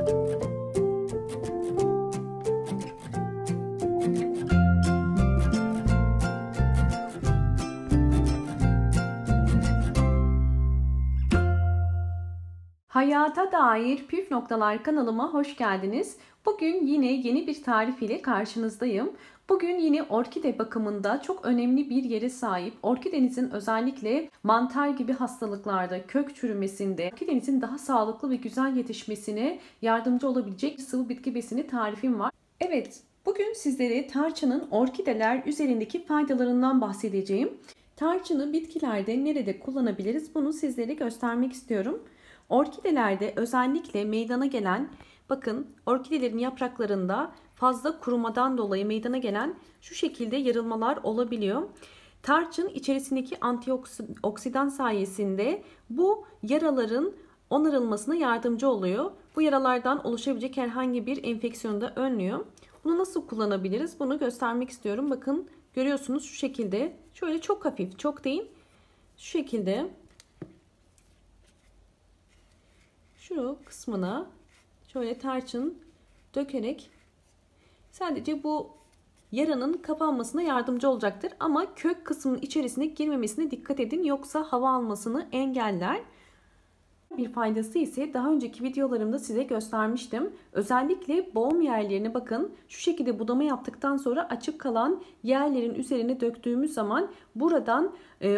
Hayata dair püf noktalar kanalıma hoş geldiniz. Bugün yine yeni bir tarif ile karşınızdayım. Bugün yine orkide bakımında çok önemli bir yere sahip. Orkidenizin özellikle mantar gibi hastalıklarda, kök çürümesinde, orkidenizin daha sağlıklı ve güzel yetişmesine yardımcı olabilecek sıvı bitki besini tarifim var. Evet, bugün sizlere tarçının orkideler üzerindeki faydalarından bahsedeceğim. Tarçını bitkilerde nerede kullanabiliriz bunu sizlere göstermek istiyorum. Orkidelerde özellikle meydana gelen, bakın orkidelerin yapraklarında fazla kurumadan dolayı meydana gelen şu şekilde yarılmalar olabiliyor. Tarçın içerisindeki antioksidan sayesinde bu yaraların onarılmasına yardımcı oluyor. Bu yaralardan oluşabilecek herhangi bir enfeksiyonu da önlüyor. Bunu nasıl kullanabiliriz? Bunu göstermek istiyorum. Bakın görüyorsunuz şu şekilde. Şöyle çok hafif, çok değil. Şu şekilde. Şu kısmına şöyle tarçın dökerek sadece bu yaranın kapanmasına yardımcı olacaktır. Ama kök kısmının içerisine girmemesine dikkat edin. Yoksa hava almasını engeller. Bir faydası ise daha önceki videolarımda size göstermiştim. Özellikle boğum yerlerine bakın şu şekilde budama yaptıktan sonra açık kalan yerlerin üzerine döktüğümüz zaman buradan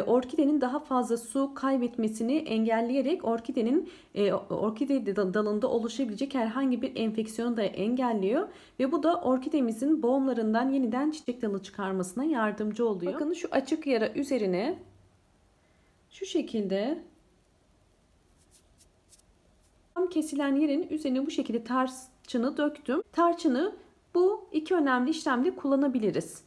orkidenin daha fazla su kaybetmesini engelleyerek orkide dalında oluşabilecek herhangi bir enfeksiyonu da engelliyor. Ve bu da orkidemizin boğumlarından yeniden çiçek dalı çıkarmasına yardımcı oluyor. Bakın şu açık yara üzerine şu şekilde kesilen yerin üzerine bu şekilde tarçını döktüm. Tarçını bu iki önemli işlemde kullanabiliriz.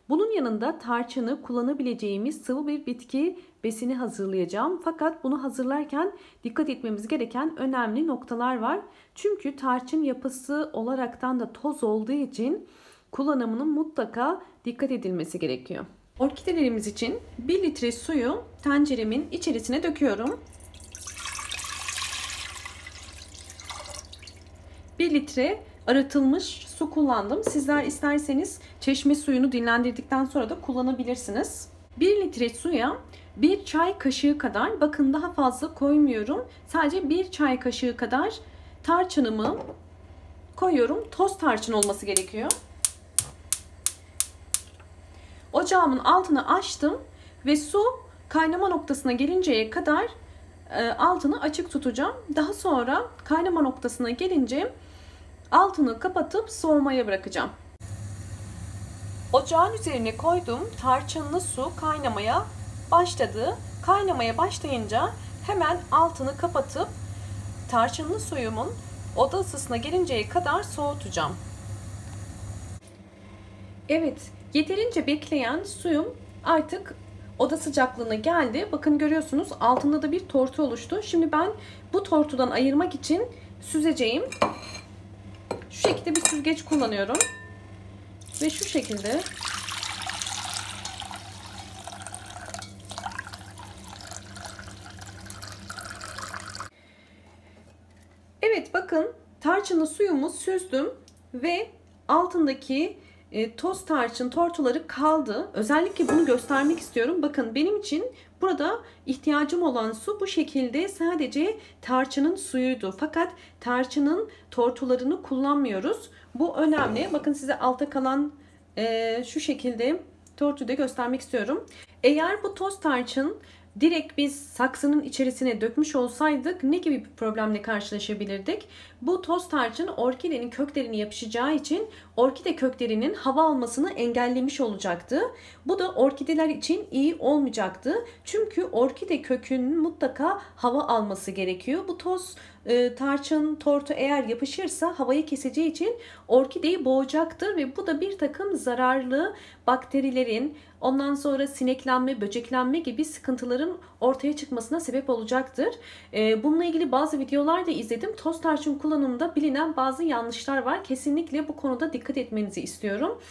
Bunun yanında tarçını kullanabileceğimiz sıvı bir bitki besini hazırlayacağım. Fakat bunu hazırlarken dikkat etmemiz gereken önemli noktalar var. Çünkü tarçın yapısı olaraktan da toz olduğu için kullanımının mutlaka dikkat edilmesi gerekiyor. Orkidelerimiz için 1 litre suyu tenceremin içerisine döküyorum. 1 litre arıtılmış su kullandım. Sizler isterseniz çeşme suyunu dinlendirdikten sonra da kullanabilirsiniz. 1 litre suya 1 çay kaşığı kadar, bakın daha fazla koymuyorum. Sadece 1 çay kaşığı kadar tarçınımı koyuyorum. Toz tarçın olması gerekiyor. Ocağımın altını açtım ve su kaynama noktasına gelinceye kadar altını açık tutacağım. Daha sonra kaynama noktasına gelince altını kapatıp soğumaya bırakacağım. Ocağın üzerine koyduğum tarçınlı su kaynamaya başladı. Kaynamaya başlayınca hemen altını kapatıp tarçınlı suyumun oda ısısına gelinceye kadar soğutacağım. Evet, yeterince bekleyen suyum artık oda sıcaklığına geldi. Bakın görüyorsunuz altında da bir tortu oluştu. Şimdi ben bu tortudan ayırmak için süzeceğim. Şu şekilde bir süzgeç kullanıyorum. Ve şu şekilde evet, bakın tarçınlı suyumu süzdüm ve altındaki toz tarçın tortuları kaldı. Özellikle bunu göstermek istiyorum. Bakın benim için burada ihtiyacım olan su bu şekilde sadece tarçının suyuydu. Fakat tarçının tortularını kullanmıyoruz. Bu önemli. Bakın size altta kalan şu şekilde tortuyu da göstermek istiyorum. Eğer bu toz tarçın direkt biz saksının içerisine dökmüş olsaydık ne gibi bir problemle karşılaşabilirdik? Bu toz tarçın orkidenin köklerine yapışacağı için orkide köklerinin hava almasını engellemiş olacaktı. Bu da orkideler için iyi olmayacaktı. Çünkü orkide kökünün mutlaka hava alması gerekiyor. Bu toz tarçın tortu eğer yapışırsa havayı keseceği için orkideyi boğacaktır ve bu da bir takım zararlı bakterilerin, ondan sonra sineklenme, böceklenme gibi sıkıntıların ortaya çıkmasına sebep olacaktır. Bununla ilgili bazı videolar da izledim. Toz tarçın kullanımında bilinen bazı yanlışlar var. Kesinlikle bu konuda dikkat etmenizi istiyorum.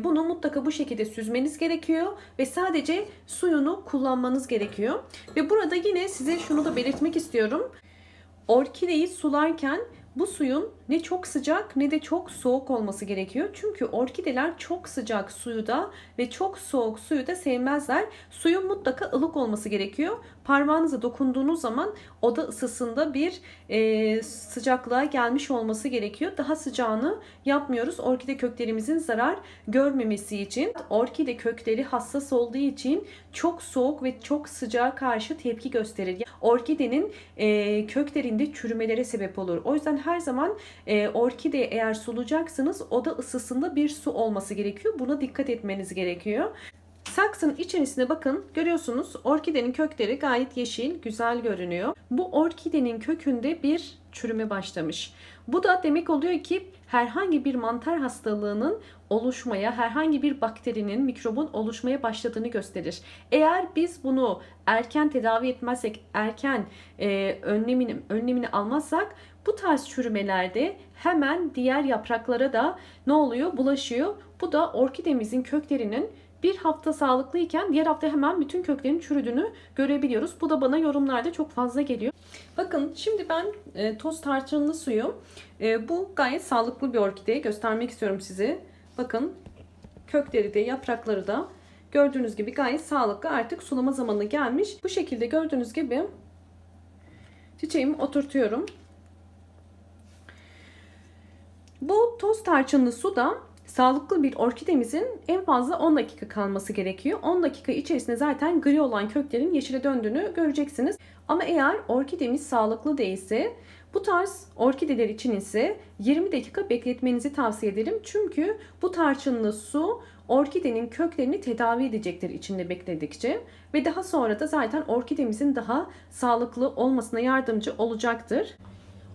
Bunu mutlaka bu şekilde süzmeniz gerekiyor ve sadece suyunu kullanmanız gerekiyor. Ve burada yine size şunu da belirtmek istiyorum. Orkideyi sularken bu suyun ne çok sıcak ne de çok soğuk olması gerekiyor. Çünkü orkideler çok sıcak suyu da ve çok soğuk suyu da sevmezler. Suyun mutlaka ılık olması gerekiyor. Parmağınıza dokunduğunuz zaman oda ısısında bir sıcaklığa gelmiş olması gerekiyor. Daha sıcağını yapmıyoruz. Orkide köklerimizin zarar görmemesi için. Orkide kökleri hassas olduğu için çok soğuk ve çok sıcağa karşı tepki gösterir. Orkidenin köklerinde çürümelere sebep olur. O yüzden her zaman orkide eğer sulayacaksınız oda ısısında bir su olması gerekiyor. Buna dikkat etmeniz gerekiyor. Saksının içerisine bakın, görüyorsunuz orkidenin kökleri gayet yeşil, güzel görünüyor. Bu orkidenin kökünde bir çürüme başlamış. Bu da demek oluyor ki herhangi bir mantar hastalığının oluşmaya, herhangi bir bakterinin, mikrobun oluşmaya başladığını gösterir. Eğer biz bunu erken tedavi etmezsek, erken önlemini almazsak bu tarz çürümelerde hemen diğer yapraklara da ne oluyor? Bulaşıyor. Bu da orkidemizin köklerinin bir hafta sağlıklıyken diğer hafta hemen bütün köklerin çürüdüğünü görebiliyoruz. Bu da bana yorumlarda çok fazla geliyor. Bakın şimdi ben toz tarçınlı suyu, bu gayet sağlıklı bir orkide, göstermek istiyorum size. Bakın kökleri de yaprakları da gördüğünüz gibi gayet sağlıklı. Artık sulama zamanı gelmiş. Bu şekilde gördüğünüz gibi çiçeğimi oturtuyorum. Bu toz tarçınlı suda sağlıklı bir orkidemizin en fazla 10 dakika kalması gerekiyor. 10 dakika içerisinde zaten gri olan köklerin yeşile döndüğünü göreceksiniz. Ama eğer orkidemiz sağlıklı değilse, bu tarz orkideler için ise 20 dakika bekletmenizi tavsiye ederim. Çünkü bu tarçınlı su orkidenin köklerini tedavi edecektir içinde bekledikçe. Ve daha sonra da zaten orkidemizin daha sağlıklı olmasına yardımcı olacaktır.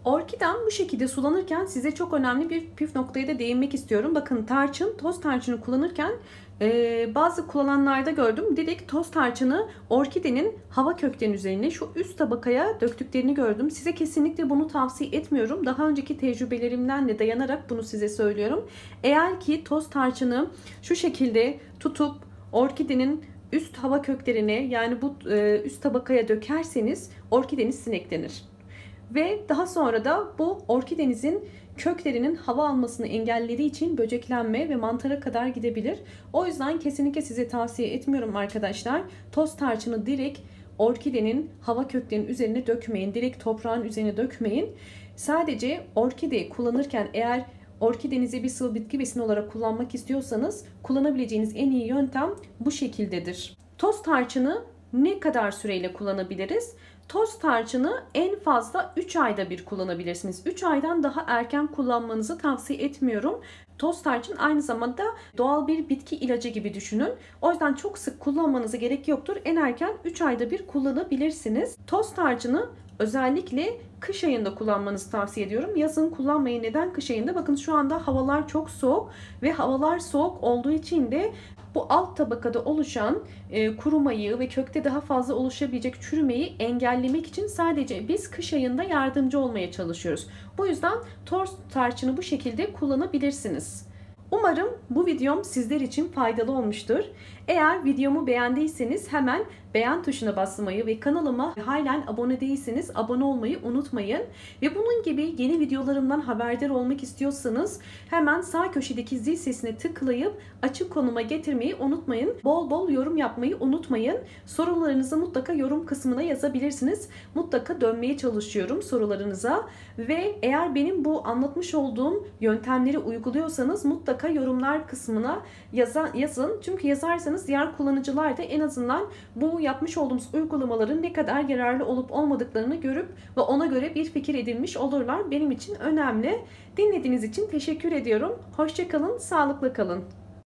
Orkidem bu şekilde sulanırken size çok önemli bir püf noktaya da değinmek istiyorum. Bakın tarçın, toz tarçını kullanırken bazı kullananlarda gördüm. Direkt toz tarçını orkidenin hava köklerinin üzerine şu üst tabakaya döktüklerini gördüm. Size kesinlikle bunu tavsiye etmiyorum. Daha önceki tecrübelerimden de dayanarak bunu size söylüyorum. Eğer ki toz tarçını şu şekilde tutup orkidenin üst hava köklerine, yani bu üst tabakaya dökerseniz orkideniz sineklenir. Ve daha sonra da bu orkidenizin köklerinin hava almasını engellediği için böceklenme ve mantara kadar gidebilir. O yüzden kesinlikle size tavsiye etmiyorum arkadaşlar. Toz tarçını direkt orkidenin hava köklerinin üzerine dökmeyin. Direkt toprağın üzerine dökmeyin. Sadece orkide kullanırken eğer orkidenizi bir sıvı bitki besini olarak kullanmak istiyorsanız kullanabileceğiniz en iyi yöntem bu şekildedir. Toz tarçını ne kadar süreyle kullanabiliriz? Toz tarçını en fazla 3 ayda bir kullanabilirsiniz. 3 aydan daha erken kullanmanızı tavsiye etmiyorum. Toz tarçın aynı zamanda doğal bir bitki ilacı gibi düşünün. O yüzden çok sık kullanmanıza gerek yoktur. En erken 3 ayda bir kullanabilirsiniz. Toz tarçını özellikle kış ayında kullanmanızı tavsiye ediyorum. Yazın kullanmayın. Neden kış ayında? Bakın şu anda havalar çok soğuk ve havalar soğuk olduğu için de bu alt tabakada oluşan kurumayı ve kökte daha fazla oluşabilecek çürümeyi engellemek için sadece biz kış ayında yardımcı olmaya çalışıyoruz. Bu yüzden toz tarçını bu şekilde kullanabilirsiniz. Umarım bu videom sizler için faydalı olmuştur. Eğer videomu beğendiyseniz hemen beğen tuşuna basmayı ve kanalıma halen abone değilseniz abone olmayı unutmayın. Ve bunun gibi yeni videolarımdan haberdar olmak istiyorsanız hemen sağ köşedeki zil sesine tıklayıp açık konuma getirmeyi unutmayın. Bol bol yorum yapmayı unutmayın. Sorularınızı mutlaka yorum kısmına yazabilirsiniz. Mutlaka dönmeye çalışıyorum sorularınıza. Ve eğer benim bu anlatmış olduğum yöntemleri uyguluyorsanız mutlaka yorumlar kısmına yazın. Çünkü yazarsanız diğer kullanıcılar da en azından bu yapmış olduğumuz uygulamaların ne kadar yararlı olup olmadıklarını görüp ve ona göre bir fikir edinmiş olurlar. Benim için önemli. Dinlediğiniz için teşekkür ediyorum. Hoşça kalın, sağlıklı kalın.